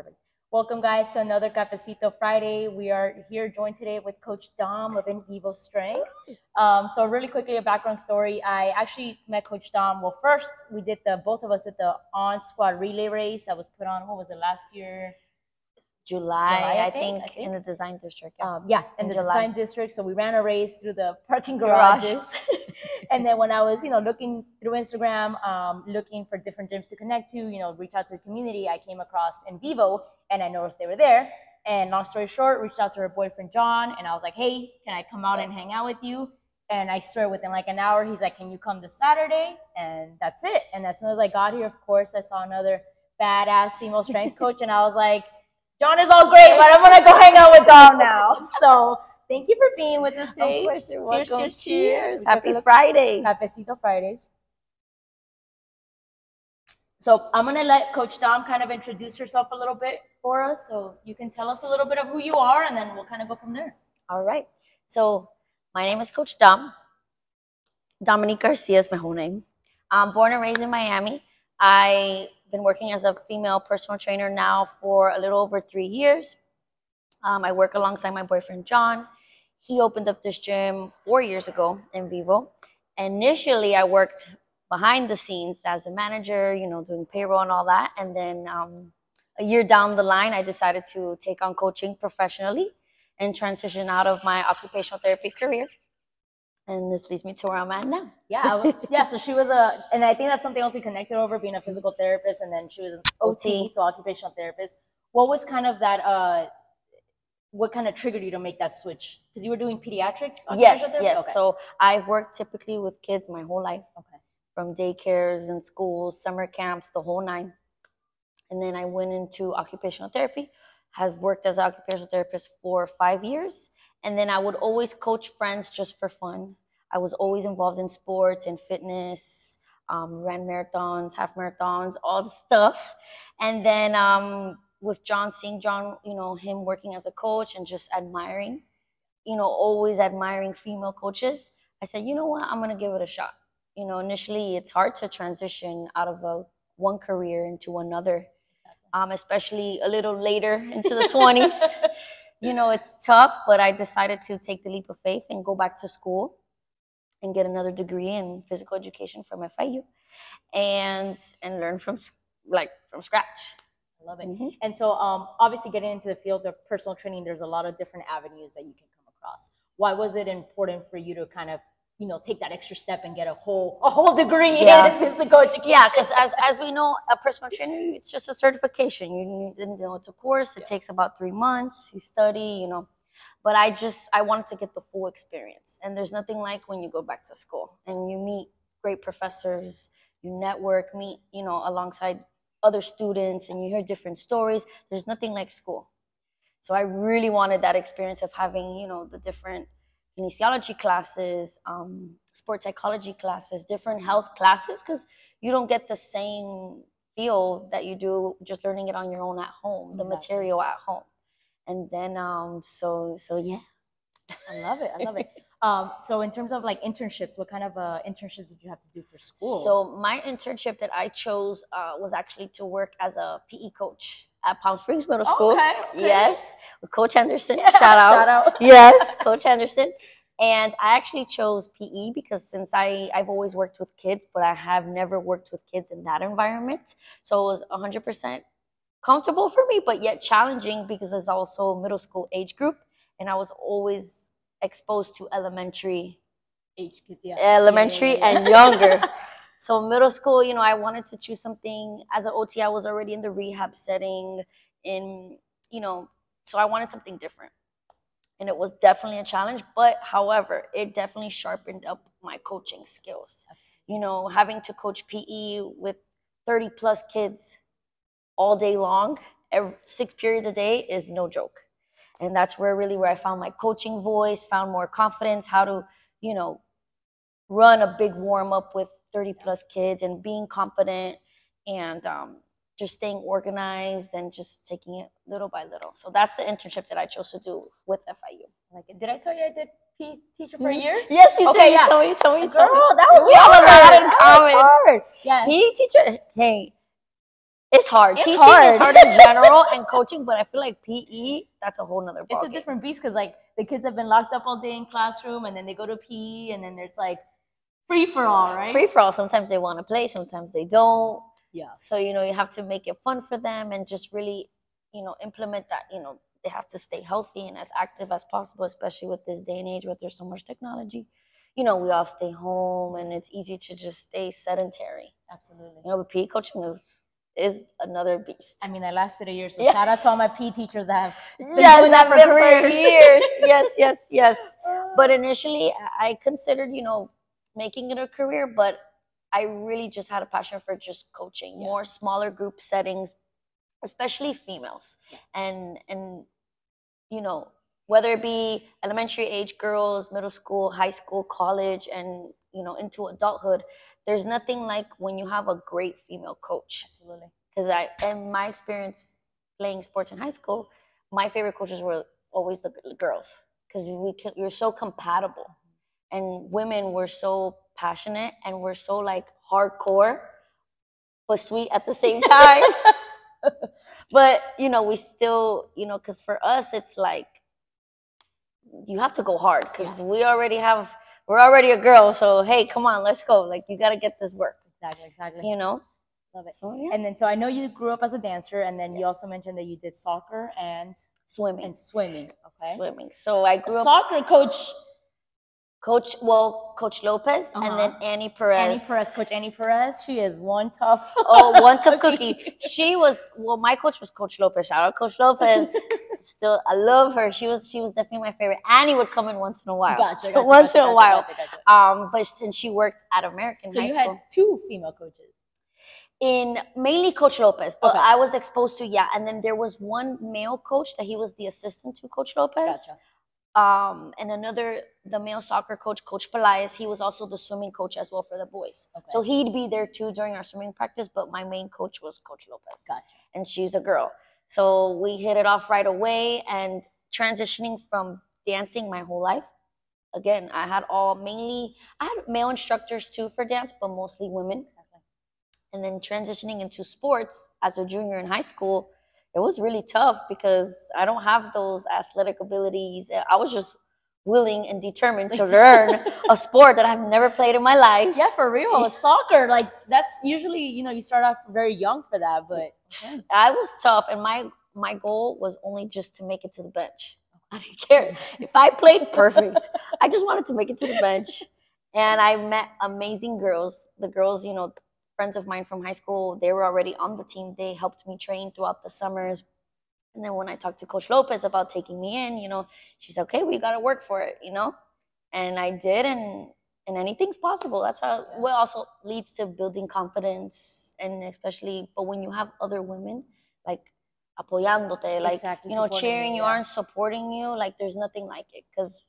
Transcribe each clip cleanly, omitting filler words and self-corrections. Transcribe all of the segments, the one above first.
Perfect. Welcome, guys, to another Cafecito Friday. We are here joined today with Coach Dom of inVivo Strength. So really quickly, a background story. I actually met Coach Dom. Well, first, both of us did the on-squad relay race that was put on, what was it, last year? July, I think, in the design district. In the design district. So we ran a race through the parking garages. And then when I was, looking through Instagram, looking for different gyms to connect to, reach out to the community, I came across inVivo and I noticed they were there. And long story short, reached out to her boyfriend, John, and I was like, hey, can I come out and hang out with you? And I swear within like an hour, he's like, can you come this Saturday? And that's it. And as soon as I got here, of course, I saw another badass female strength coach. And I was like, John is all great, but I'm going to go hang out with Dom now. So thank you for being with us today. Of course, you're welcome. Cheers, cheers, cheers. Happy Friday. Cafecito Fridays. So I'm going to let Coach Dom kind of introduce herself a little bit for us. So you can tell us a little bit of who you are, and then we'll kind of go from there. All right. So my name is Coach Dom. Dominique Garcia is my whole name. I'm born and raised in Miami. I've been working as a female personal trainer now for a little over 3 years. I work alongside my boyfriend, John. He opened up this gym 4 years ago, inVivo. Initially, I worked behind the scenes as a manager, doing payroll and all that. And then a year down the line, I decided to take on coaching professionally and transition out of my occupational therapy career. And this leads me to where I'm at now. So she was and I think that's something else we connected over, being a physical therapist, and then she was an OT, so occupational therapist. What was kind of that, what kind of triggered you to make that switch? Because you were doing pediatrics? Yes. Okay. So I've worked typically with kids my whole life. Okay. From daycares and schools, summer camps, the whole nine. And then I went into occupational therapy. Have worked as an occupational therapist for 5 years. And then I would always coach friends just for fun. I was always involved in sports and fitness, ran marathons, half marathons, all the stuff. And then with John, seeing John, him working as a coach and just admiring, always admiring female coaches, I said, you know what, I'm going to give it a shot. Initially it's hard to transition out of one career into another, especially a little later into the 20s. It's tough, but I decided to take the leap of faith and go back to school and get another degree in physical education from FIU and learn from scratch. I love it. Mm-hmm. And so obviously getting into the field of personal training, there's a lot of different avenues that you can come across. Why was it important for you to kind of take that extra step and get a whole degree in physical education? Yeah, because as we know, a personal trainer, it's just a certification. It's a course. It takes about 3 months. You study, But I wanted to get the full experience. And there's nothing like when you go back to school and you meet great professors, you network, meet, alongside other students, and you hear different stories. There's nothing like school. So I really wanted that experience of having, the different kinesiology classes, sport psychology classes, different health classes, because you don't get the same feel that you do just learning it on your own at home, the material at home. And then, so yeah. I love it. So in terms of like internships, what kind of internships did you have to do for school? So my internship that I chose was actually to work as a PE coach at Palm Springs Middle School. Okay. Yes, with Coach Henderson. Yeah, shout out. Yes, Coach Henderson. And I actually chose PE because since I've always worked with kids, but I have never worked with kids in that environment. So it was 100% comfortable for me, but yet challenging because it's also middle school age group. And I was always exposed to elementary age kids, and younger. So middle school, I wanted to choose something. As an OT, I was already in the rehab setting, so I wanted something different. And it was definitely a challenge, but however, it definitely sharpened up my coaching skills. Having to coach PE with 30 plus kids all day long, 6 periods a day is no joke. And that's where I found my coaching voice, found more confidence, how to, run a big warm up with 30 plus kids and being confident and just staying organized and just taking it little by little. So that's the internship that I chose to do with FIU. Like, did I tell you I did PE teacher for a year? Yes, you did. You told me. Girl, that was we have a lot in common. Hard. Yeah. PE teacher, hey, It's hard. It's Teaching hard. is hard in general and coaching, but I feel like PE, that's a whole nother ballgame. It's a different beast because like the kids have been locked up all day in classroom and then they go to PE and then there's like free for all, right? Free for all. Sometimes they want to play, sometimes they don't. Yeah. So, you know, you have to make it fun for them and just really, you know, implement that, you know, they have to stay healthy and as active as possible, especially with this day and age where there's so much technology. You know, we all stay home and it's easy to just stay sedentary. Absolutely. You know, but PE coaching is another beast. I mean, I lasted a year, so shout out to all my PE teachers that have been doing that for careers. Yes. But initially, I considered, you know, making it a career, but I really just had a passion for just coaching, more smaller group settings, especially females. And you know, whether it be elementary age girls, middle school, high school, college, and, you know, into adulthood, there's nothing like when you have a great female coach. Absolutely. Because in my experience playing sports in high school, my favorite coaches were always the girls because you're so compatible, and women were so passionate and we're so like hardcore, but sweet at the same time. But you know, we still, you know, because for us it's like you have to go hard because we're already a girl, so hey, come on, let's go. Like you got to get this work. Exactly. You know. Love it. So, yeah. And then, so I know you grew up as a dancer, and then you also mentioned that you did soccer and swimming. Okay. Swimming. So I grew up. Soccer coach. Coach Lopez, and then Annie Perez. Coach Annie Perez. She is one tough. One tough cookie. She was, my coach was Coach Lopez. Shout out Coach Lopez. Still, I love her. She was definitely my favorite. Annie would come in once in a while. Gotcha, once in a while. But since she worked at American High School. So you had two female coaches. Mainly Coach Lopez, but I was exposed to, and then there was one male coach that he was the assistant to Coach Lopez. Gotcha. And the male soccer coach, Coach Pelaez, he was also the swimming coach as well for the boys. Okay. So he'd be there too during our swimming practice, but my main coach was Coach Lopez. Gotcha. And she's a girl. So we hit it off right away, and transitioning from dancing my whole life. Again, I had male instructors too for dance, but mostly women. And then transitioning into sports as a junior in high school, it was really tough because I don't have those athletic abilities. I was just willing and determined to learn a sport that I've never played in my life. Yeah, for real. Soccer, like that's usually, you know, you start off very young for that, but I was tough, and my goal was only just to make it to the bench. I didn't care if I played perfect. I just wanted to make it to the bench. And I met amazing girls. The girls, you know, friends of mine from high school, they were already on the team. They helped me train throughout the summers. And then when I talked to Coach Lopez about taking me in, you know, she's like, okay, we got to work for it, you know? And I did, and anything's possible. That's how it also leads to building confidence, and especially, but when you have other women, like, apoyándote, like, you know, cheering you on, supporting you, like, there's nothing like it. Because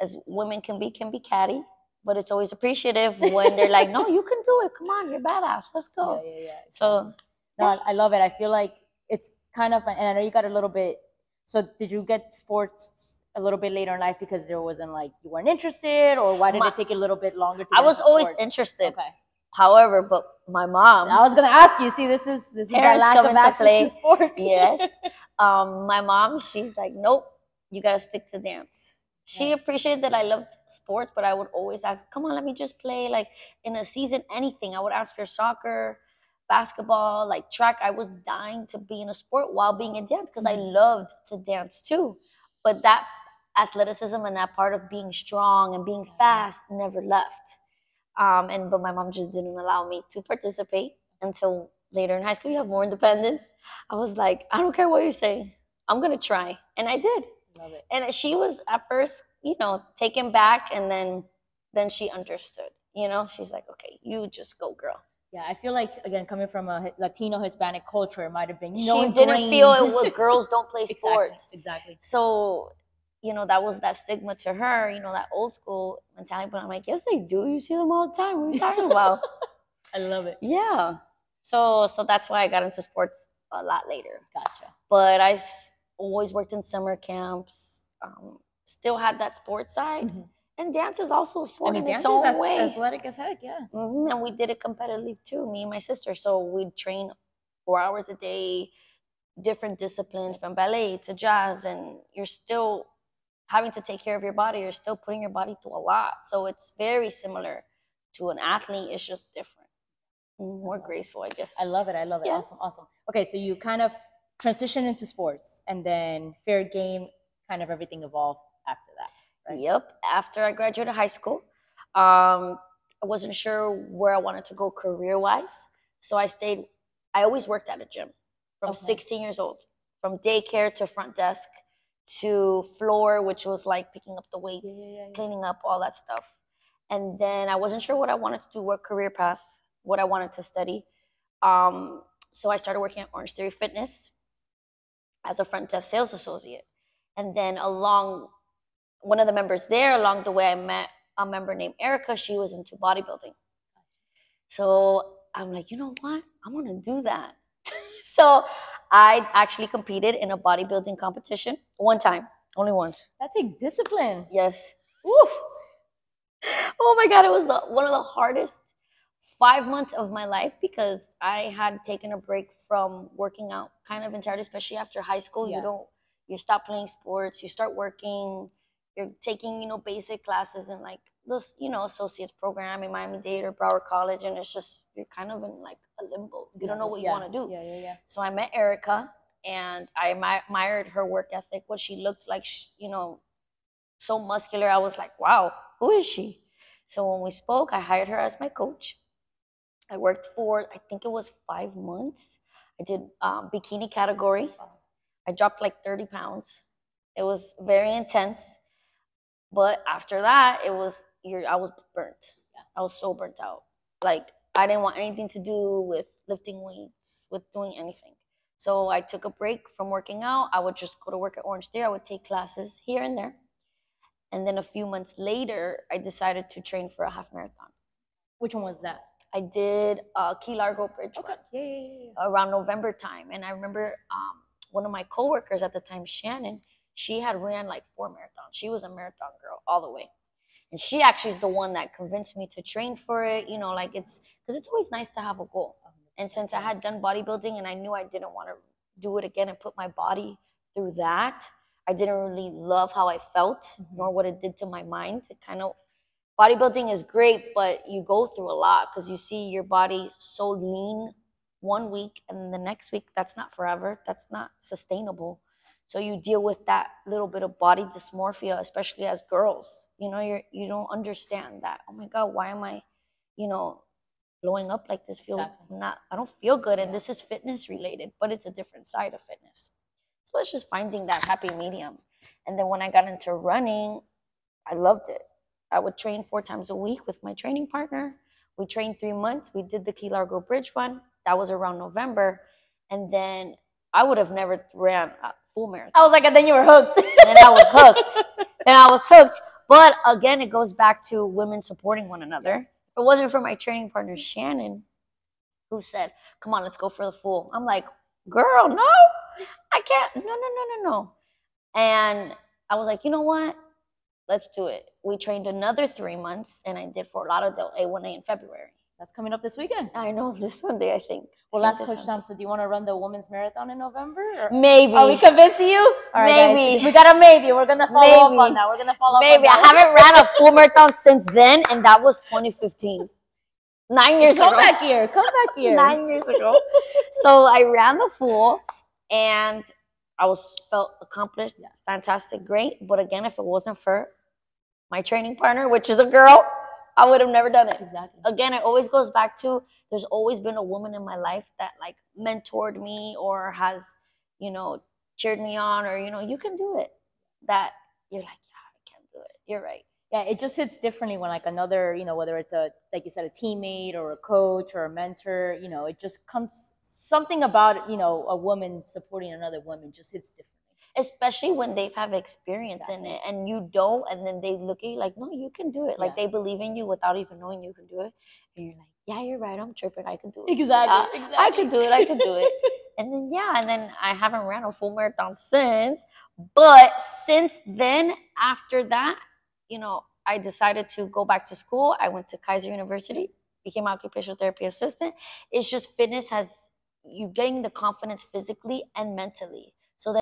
as women can be catty, but it's always appreciative when they're like, no, you can do it. Come on, you're badass. Let's go. Yeah. Exactly. So, no, I love it. I feel like it's kind of, and I know you got a little bit, so did you get sports a little bit later in life because there wasn't like, you weren't interested, or why did it take a little bit longer to get I was always sports? Interested. Okay. However, but my mom. I was going to ask you, see, this is that lack of access to sports. Yes. My mom, she's like, nope, you got to stick to dance. She appreciated that I loved sports, but I would always ask, come on, let me just play, like, in a season, anything. I would ask her soccer, basketball, like track. I was dying to be in a sport while being in dance because I loved to dance too. But that athleticism and that part of being strong and being fast never left. But my mom just didn't allow me to participate until later in high school. You have more independence. I was like, I don't care what you say. I'm going to try. And I did. Love it. And she was at first, you know, taken back, and then she understood. You know, she's like, okay, you just go, girl. Yeah, I feel like, again, coming from a Latino Hispanic culture, it might have been, she didn't feel it was girls don't play sports. Exactly. So, you know, that was that stigma to her, you know, that old school mentality. But I'm like, yes, they do. You see them all the time. What are you talking about? I love it. Yeah. So that's why I got into sports a lot later. Gotcha. But I always worked in summer camps, still had that sports side. Mm-hmm. And dance is also a sport in its own way. Athletic as heck, yeah. Mm-hmm. And we did it competitively too, me and my sister. So we'd train 4 hours a day, different disciplines from ballet to jazz, and you're still having to take care of your body. You're still putting your body through a lot. So it's very similar to an athlete. It's just different, more graceful, I guess. I love it. I love it. Yes. Awesome. Okay, so you kind of transitioned into sports, and then fair game, kind of everything evolved after that, right? Yep. After I graduated high school, I wasn't sure where I wanted to go career-wise. So I always worked at a gym from 16 years old, from daycare to front desk to floor, which was like picking up the weights, cleaning up, all that stuff. And then I wasn't sure what I wanted to do, what career path, what I wanted to study. So I started working at Orange Theory Fitness as a front desk sales associate. And then one of the members there, along the way, I met a member named Erica. She was into bodybuilding. So I'm like, you know what? I want to do that. So I actually competed in a bodybuilding competition one time, only once. That takes discipline. Yes. Oof. Oh my God, it was one of the hardest 5 months of my life, because I had taken a break from working out kind of entirely, especially after high school. You stop playing sports, you start working, you're taking, basic classes in like those, associates program in Miami-Dade or Broward College, and it's just, you're kind of in like a limbo. You don't know what you want to do. Yeah. So I met Erica, and I admired her work ethic, what she looked like, so muscular. I was like, wow, who is she? So when we spoke, I hired her as my coach. I worked for, I think it was 5 months. I did bikini category. I dropped like 30 pounds. It was very intense. But after that, I was burnt. I was so burnt out. Like, I didn't want anything to do with lifting weights, with doing anything. So I took a break from working out. I would just go to work at Orange Theory. I would take classes here and there. And then a few months later, I decided to train for a half marathon. Which one was that? I did Key Largo Bridge run around November time. And I remember one of my coworkers at the time, Shannon, she had ran like 4 marathons. She was a marathon girl all the way. And she actually is the one that convinced me to train for it. Because it's always nice to have a goal. And since I had done bodybuilding and I knew I didn't want to do it again and put my body through that, I didn't really love how I felt, nor what it did to my mind. Bodybuilding is great, but you go through a lot, because you see your body so lean 1 week, and the next week, that's not forever. That's not sustainable. So you deal with that little bit of body dysmorphia, especially as girls. You don't understand that. Oh my God, why am I, blowing up like this? I don't feel good, and this is fitness related, but it's a different side of fitness. So it's just finding that happy medium. And then when I got into running, I loved it. I would train 4 times a week with my training partner. We trained 3 months. We did the Key Largo Bridge run. That was around November. And then I would have never ran a full marathon. I was like, and then you were hooked. And I was hooked. But again, it goes back to women supporting one another. If it wasn't for my training partner, Shannon, who said, come on, let's go for the full. I'm like, girl, no, I can't. No. And I was like, you know what? Let's do it. We trained another 3 months, and I did Fort Lauderdale A1A in February. That's coming up this weekend. I know, this Sunday, I think. Well, last Coach Tom, so do you want to run the women's marathon in November? Or maybe. Are we convincing you? All right, maybe. Guys, we got a maybe. We're going to follow up on that. We're going to follow up on that. Maybe. I haven't ran a full marathon since then, and that was 2015. 9 years ago. Come back here. 9 years ago. So I ran the full, and I felt accomplished. Fantastic, great. But again, if it wasn't for my training partner, which is a girl, I would have never done it. Exactly. Again, it always goes back to, there's always been a woman in my life that like mentored me or has, cheered me on, or, you can do it. That you're like, yeah, I can do it. You're right. Yeah, it just hits differently when like another, whether it's like you said, a teammate or a coach or a mentor, it just comes, something about, a woman supporting another woman just hits differently. Especially when they have experience in it and you don't, and then they look at you like, no, you can do it. Like they believe in you without even knowing you can do it. And you're like, yeah, you're right. I'm tripping. I can do it. Exactly. I can do it. And then, I haven't ran a full marathon since. But since then, after that, I decided to go back to school. I went to Kaiser University, became an occupational therapy assistant. It's just fitness has, you gain the confidence physically and mentally.